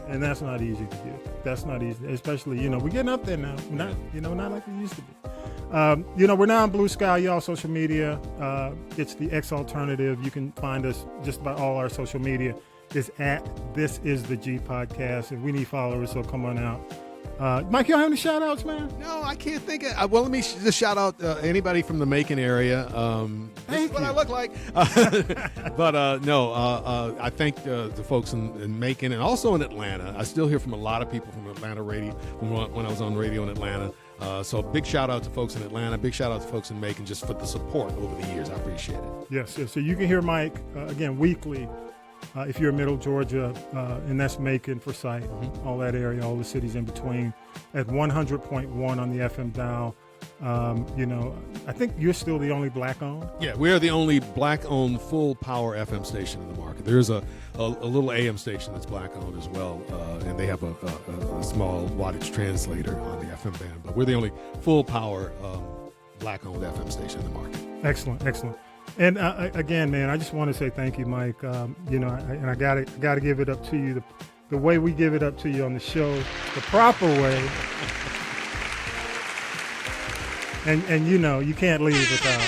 And that's not easy to do. That's not easy, especially, we're getting up there now. Not like we used to be. We're now on Blue Sky, y'all, social media. It's the X Alternative. You can find us just about all our social media. It's at This Is the G Podcast. And we need followers, so come on out. Mike, you don't have any shout outs, man? No, I can't think of. Well, let me just shout out anybody from the Macon area. This is what I look like. But I thank the folks in Macon and also in Atlanta. I still hear from a lot of people from Atlanta radio, from when I was on radio in Atlanta. So big shout out to folks in Atlanta. Big shout out to folks in Macon just for the support over the years. I appreciate it. Yes. So you can hear Mike, again, weekly. If you're in Middle Georgia, and that's Macon, Forsyth, all that area, all the cities in between, at 100.1 on the FM dial. I think you're still the only black-owned. Yeah, we're the only black-owned full-power FM station in the market. There's a little AM station that's black-owned as well, and they have a small wattage translator on the FM band. But we're the only full-power black-owned FM station in the market. Excellent. And again, man, I just want to say thank you, Mike. I gotta give it up to you the way we give it up to you on the show, the proper way. And you can't leave without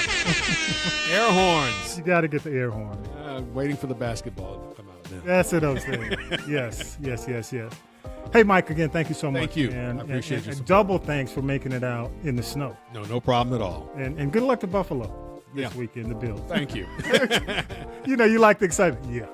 air horns. You got to get the air horn. Waiting for the basketball to come out now. That's what I'm saying. Yes. Hey, Mike, again, thank you so much. Thank you. And, I appreciate you. And double thanks for making it out in the snow. No problem at all. And good luck to Buffalo this weekend, the Bills. Thank you. You like the excitement. Yeah.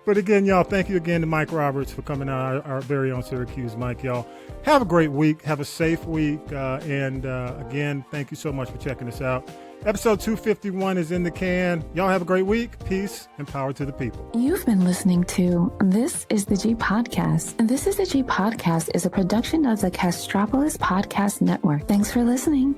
But again, y'all, thank you again to Mike Roberts for coming out, our very own Syracuse Mike, y'all. Have a great week. Have a safe week. And again, thank you so much for checking us out. Episode 251 is in the can. Y'all have a great week. Peace and power to the people. You've been listening to This is the G Podcast. And This is the G Podcast is a production of the Castropolis Podcast Network. Thanks for listening.